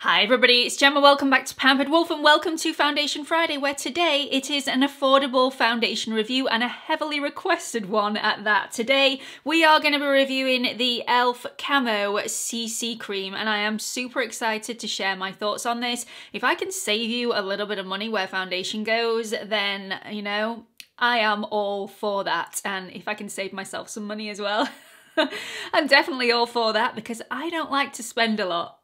Hi everybody, it's Gemma. Welcome back to Pampered Wolf and welcome to Foundation Friday, where today it is an affordable foundation review and a heavily requested one at that. Today we are going to be reviewing the Elf Camo CC Cream and I am super excited to share my thoughts on this. If I can save you a little bit of money where foundation goes, then, you know, I am all for that. And if I can save myself some money as well, I'm definitely all for that because I don't like to spend a lot.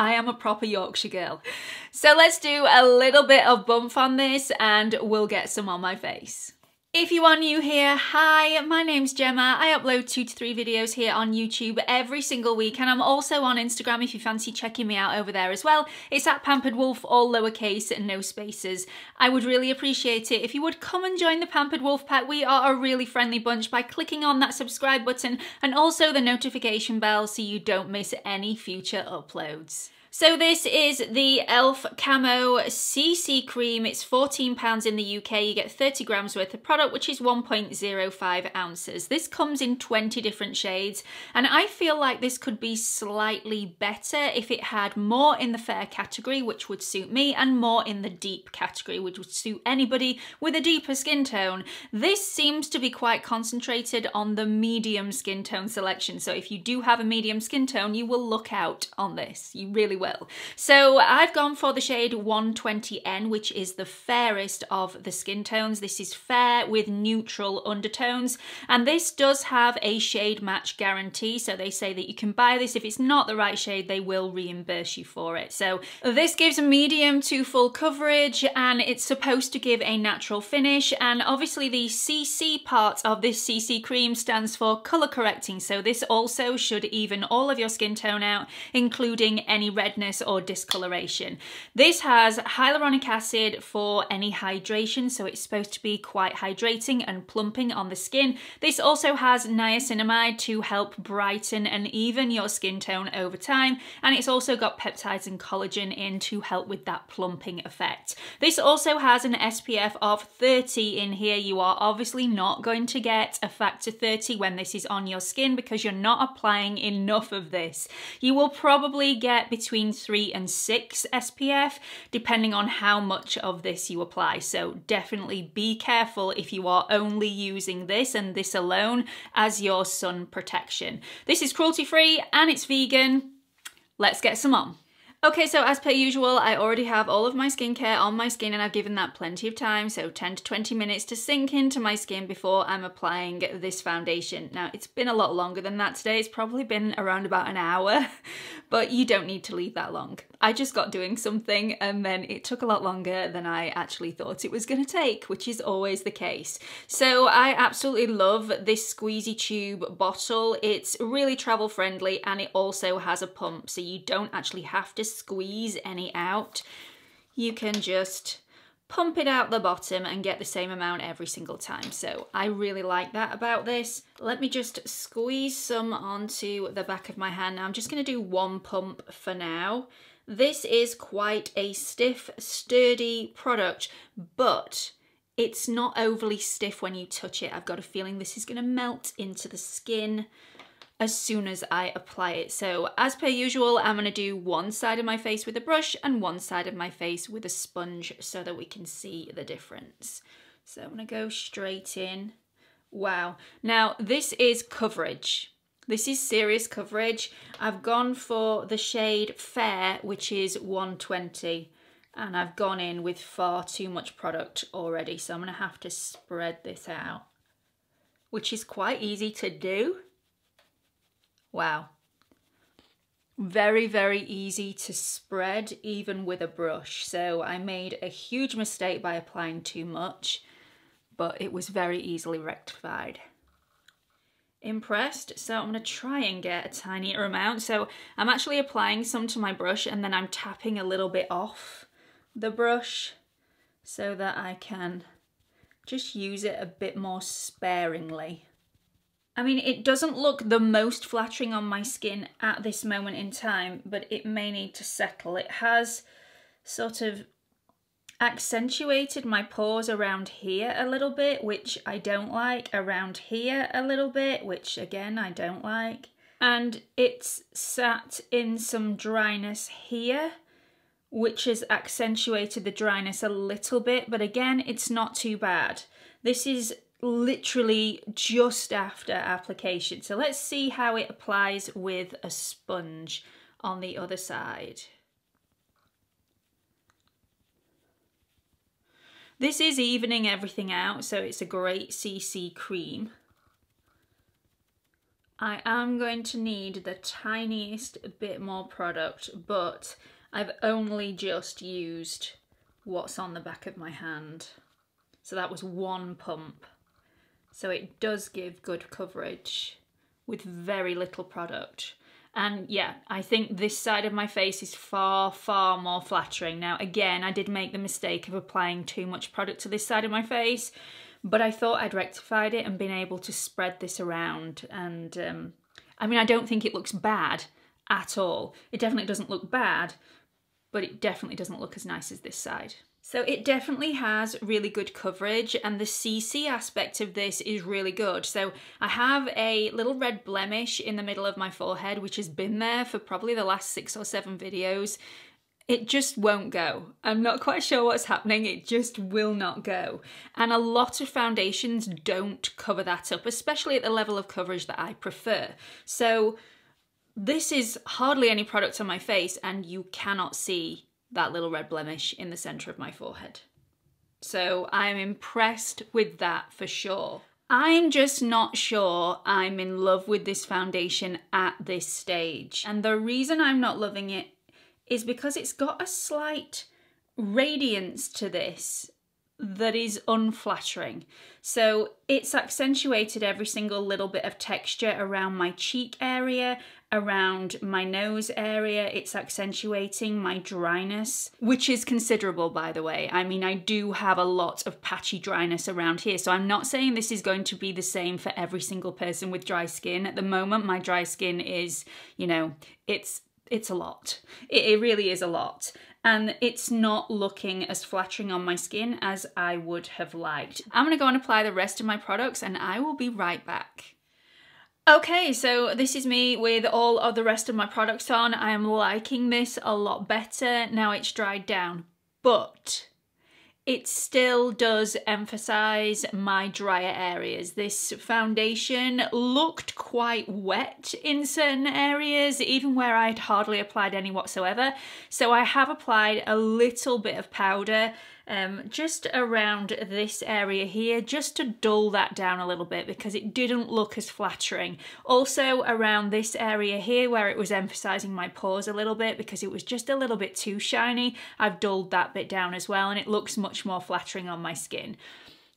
I am a proper Yorkshire girl. So let's do a little bit of bump on this and we'll get some on my face. If you are new here, hi, my name's Gemma. I upload 2 to 3 videos here on YouTube every single week and I'm also on Instagram if you fancy checking me out over there as well. It's at Pampered Wolf, all lowercase and no spaces. I would really appreciate it if you would come and join the Pampered Wolf pack. We are a really friendly bunch by clicking on that subscribe button and also the notification bell so you don't miss any future uploads. So this is the Elf Camo CC Cream. It's £14 in the UK. You get 30 grams worth of product, which is 1.05 ounces. This comes in 20 different shades, and I feel like this could be slightly better if it had more in the fair category, which would suit me, and more in the deep category, which would suit anybody with a deeper skin tone. This seems to be quite concentrated on the medium skin tone selection. So if you do have a medium skin tone, you will look out on this. You really will. So I've gone for the shade 120N, which is the fairest of the skin tones. This is fair with neutral undertones, and this does have a shade match guarantee. So they say that you can buy this. If it's not the right shade, they will reimburse you for it. So this gives a medium to full coverage, and it's supposed to give a natural finish. And obviously the CC part of this CC cream stands for color correcting. So this also should even all of your skin tone out, including any redness or discoloration. This has hyaluronic acid for any hydration, so it's supposed to be quite hydrating and plumping on the skin. This also has niacinamide to help brighten and even your skin tone over time, and it's also got peptides and collagen in to help with that plumping effect. This also has an SPF of 30 in here. You are obviously not going to get a factor 30 when this is on your skin because you're not applying enough of this. You will probably get between 3 and 6 SPF, depending on how much of this you apply. So definitely be careful if you are only using this and this alone as your sun protection. This is cruelty-free and it's vegan. Let's get some on. Okay, so as per usual, I already have all of my skincare on my skin and I've given that plenty of time, so 10 to 20 minutes to sink into my skin before I'm applying this foundation. Now, it's been a lot longer than that today. It's probably been around about an hour, but you don't need to leave that long. I just got doing something and then it took a lot longer than I actually thought it was going to take, which is always the case. So I absolutely love this squeezy tube bottle. It's really travel friendly and it also has a pump, so you don't actually have to squeeze any out. You can just pump it out the bottom and get the same amount every single time. So I really like that about this. Let me just squeeze some onto the back of my hand. Now I'm just going to do one pump for now. This is quite a stiff, sturdy product, but it's not overly stiff when you touch it. I've got a feeling this is going to melt into the skin as soon as I apply it. So as per usual, I'm going to do one side of my face with a brush and one side of my face with a sponge so that we can see the difference. So I'm going to go straight in. Wow. Now this is coverage. This is serious coverage. I've gone for the shade Fair, which is 120, and I've gone in with far too much product already. So I'm going to have to spread this out, which is quite easy to do. Wow. Very, very easy to spread even with a brush. So I made a huge mistake by applying too much, but it was very easily rectified. Impressed. So I'm going to try and get a tinier amount. So I'm actually applying some to my brush and then I'm tapping a little bit off the brush so that I can just use it a bit more sparingly. I mean, it doesn't look the most flattering on my skin at this moment in time, but it may need to settle. It has sort of accentuated my pores around here a little bit, which I don't like, around here a little bit, which again I don't like. and it's sat in some dryness here, which has accentuated the dryness a little bit, but again, it's not too bad. This is literally just after application. So let's see how it applies with a sponge on the other side. This is evening everything out, so it's a great CC cream. I am going to need the tiniest bit more product, but I've only just used what's on the back of my hand. So that was one pump. So it does give good coverage with very little product. And yeah, I think this side of my face is far, far more flattering. Now, again, I did make the mistake of applying too much product to this side of my face, but I thought I'd rectified it and been able to spread this around. And I mean, I don't think it looks bad at all. It definitely doesn't look bad, but it definitely doesn't look as nice as this side. So it definitely has really good coverage, and the CC aspect of this is really good. So I have a little red blemish in the middle of my forehead, which has been there for probably the last 6 or 7 videos. It just won't go. I'm not quite sure what's happening. It just will not go. And a lot of foundations don't cover that up, especially at the level of coverage that I prefer. So this is hardly any product on my face, and you cannot see that little red blemish in the center of my forehead. So I'm impressed with that for sure. I'm just not sure I'm in love with this foundation at this stage. And the reason I'm not loving it is because it's got a slight radiance to this that is unflattering. So it's accentuated every single little bit of texture around my cheek area, around my nose area. It's accentuating my dryness, which is considerable, by the way. I mean, I do have a lot of patchy dryness around here, so I'm not saying this is going to be the same for every single person with dry skin. At the moment, my dry skin is, you know, it's a lot. It really is a lot. And it's not looking as flattering on my skin as I would have liked. I'm gonna go and apply the rest of my products, and I will be right back. Okay, so this is me with all of the rest of my products on. I am liking this a lot better now it's dried down, but it still does emphasize my drier areas. This foundation looked quite wet in certain areas, even where I'd hardly applied any whatsoever. So I have applied a little bit of powder just around this area here, just to dull that down a little bit because it didn't look as flattering. Also around this area here where it was emphasizing my pores a little bit because it was just a little bit too shiny, I've dulled that bit down as well, and it looks much more flattering on my skin.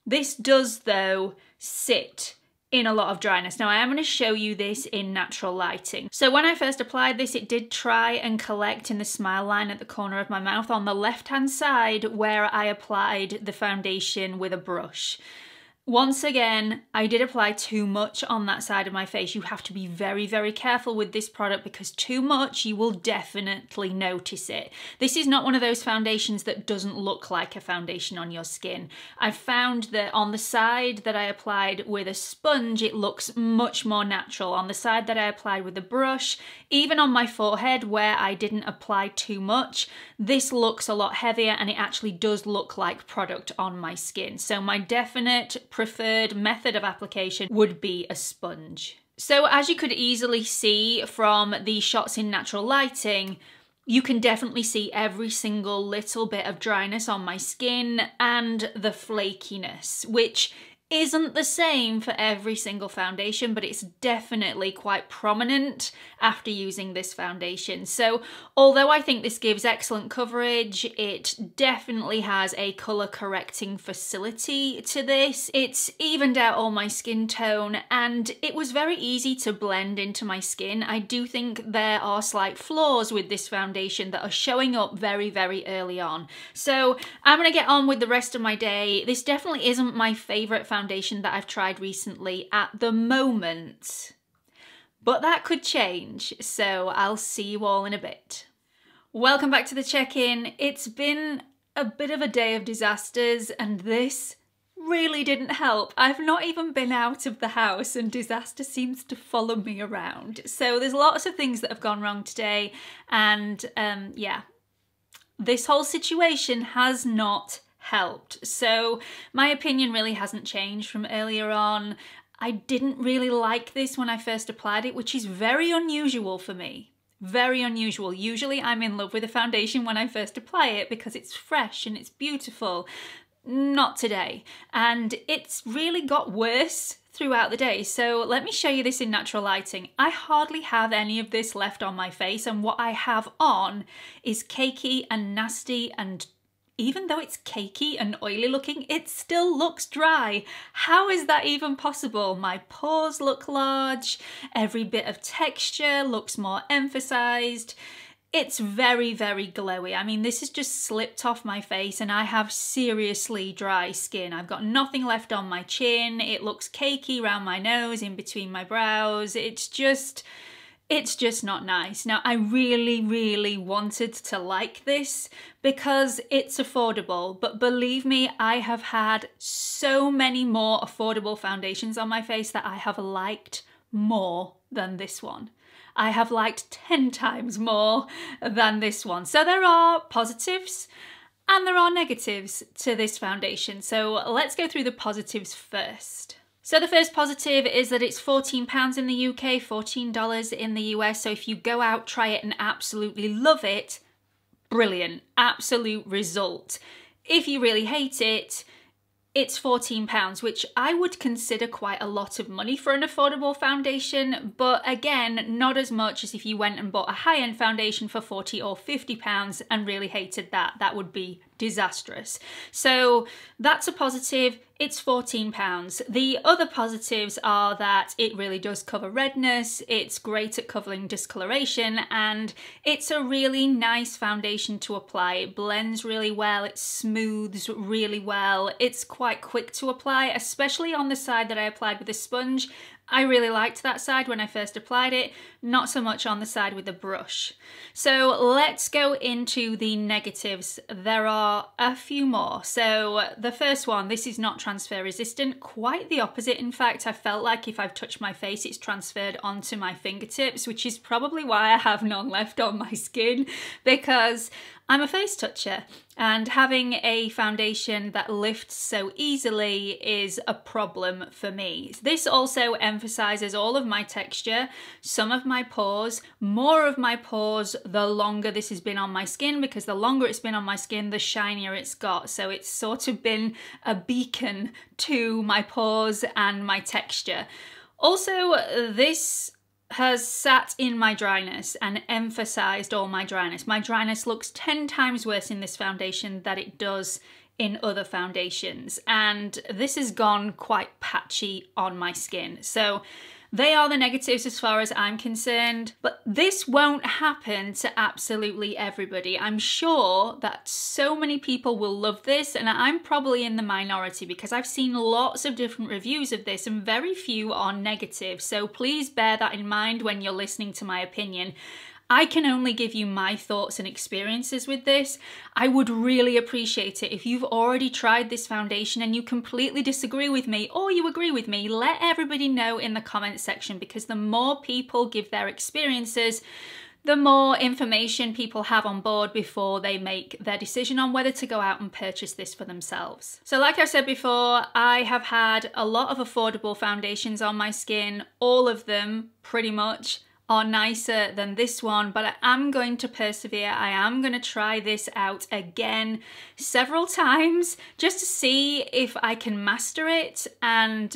This does though sit in a lot of dryness. Now I am going to show you this in natural lighting. So when I first applied this, it did try and collect in the smile line at the corner of my mouth on the left hand side where I applied the foundation with a brush. Once again, I did apply too much on that side of my face. You have to be very, very careful with this product because too much, you will definitely notice it. This is not one of those foundations that doesn't look like a foundation on your skin. I've found that on the side that I applied with a sponge, it looks much more natural. On the side that I applied with a brush, even on my forehead where I didn't apply too much, this looks a lot heavier and it actually does look like product on my skin. So my definite preferred method of application would be a sponge. So as you could easily see from the shots in natural lighting, you can definitely see every single little bit of dryness on my skin and the flakiness, which isn't the same for every single foundation, but it's definitely quite prominent after using this foundation. So although I think this gives excellent coverage, it definitely has a color correcting facility to this. It's evened out all my skin tone and it was very easy to blend into my skin. I do think there are slight flaws with this foundation that are showing up very, very early on. So I'm gonna get on with the rest of my day. This definitely isn't my favorite foundation that I've tried recently at the moment, but that could change, so I'll see you all in a bit. Welcome back to the check-in. It's been a bit of a day of disasters and this really didn't help. I've not even been out of the house and disaster seems to follow me around. So there's lots of things that have gone wrong today, and yeah, this whole situation has not helped. So my opinion really hasn't changed from earlier on. I didn't really like this when I first applied it, which is very unusual for me. Very unusual. Usually I'm in love with a foundation when I first apply it because it's fresh and it's beautiful. Not today. And it's really got worse throughout the day. So let me show you this in natural lighting. I hardly have any of this left on my face, and what I have on is cakey and nasty, and even though it's cakey and oily looking, it still looks dry. How is that even possible? My pores look large, every bit of texture looks more emphasized. It's very, very glowy. I mean, this has just slipped off my face and I have seriously dry skin. I've got nothing left on my chin. It looks cakey around my nose, in between my brows. It's just not nice. Now, I really, really wanted to like this because it's affordable, but believe me, I have had so many more affordable foundations on my face that I have liked more than this one. I have liked 10 times more than this one. So there are positives and there are negatives to this foundation. So let's go through the positives first. So the first positive is that it's £14 in the UK, $14 in the US. So if you go out, try it and absolutely love it, brilliant, absolute result. If you really hate it, it's £14, which I would consider quite a lot of money for an affordable foundation, but again, not as much as if you went and bought a high-end foundation for £40 or £50 and really hated that. That would be disastrous. So that's a positive. It's £14. The other positives are that it really does cover redness, it's great at covering discoloration, and it's a really nice foundation to apply. It blends really well, it smooths really well, it's quite quick to apply, especially on the side that I applied with a sponge. I really liked that side when I first applied it, not so much on the side with the brush. So let's go into the negatives. There are a few more. So the first one, this is not transfer resistant, quite the opposite. In fact, I felt like if I've touched my face, it's transferred onto my fingertips, which is probably why I have none left on my skin, because I'm a face toucher, and having a foundation that lifts so easily is a problem for me. This also emphasizes all of my texture, some of my pores, more of my pores the longer this has been on my skin, because the longer it's been on my skin, the shinier it's got. So it's sort of been a beacon to my pores and my texture. Also, this has sat in my dryness and emphasized all my dryness. My dryness looks 10 times worse in this foundation than it does in other foundations, and this has gone quite patchy on my skin. So they are the negatives as far as I'm concerned, but this won't happen to absolutely everybody. I'm sure that so many people will love this, and I'm probably in the minority because I've seen lots of different reviews of this and very few are negative. So please bear that in mind when you're listening to my opinion. I can only give you my thoughts and experiences with this. I would really appreciate it if you've already tried this foundation and you completely disagree with me or you agree with me. Let everybody know in the comments section, because the more people give their experiences, the more information people have on board before they make their decision on whether to go out and purchase this for themselves. So like I said before, I have had a lot of affordable foundations on my skin. All of them pretty much are nicer than this one, but I am going to persevere. I am going to try this out again several times just to see if I can master it, and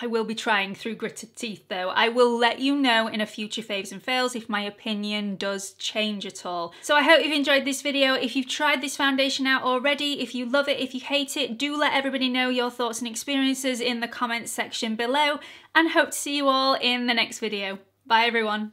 I will be trying through gritted teeth though. I will let you know in a future faves and fails if my opinion does change at all. So I hope you've enjoyed this video. If you've tried this foundation out already, if you love it, if you hate it, do let everybody know your thoughts and experiences in the comments section below, and hope to see you all in the next video. Bye everyone.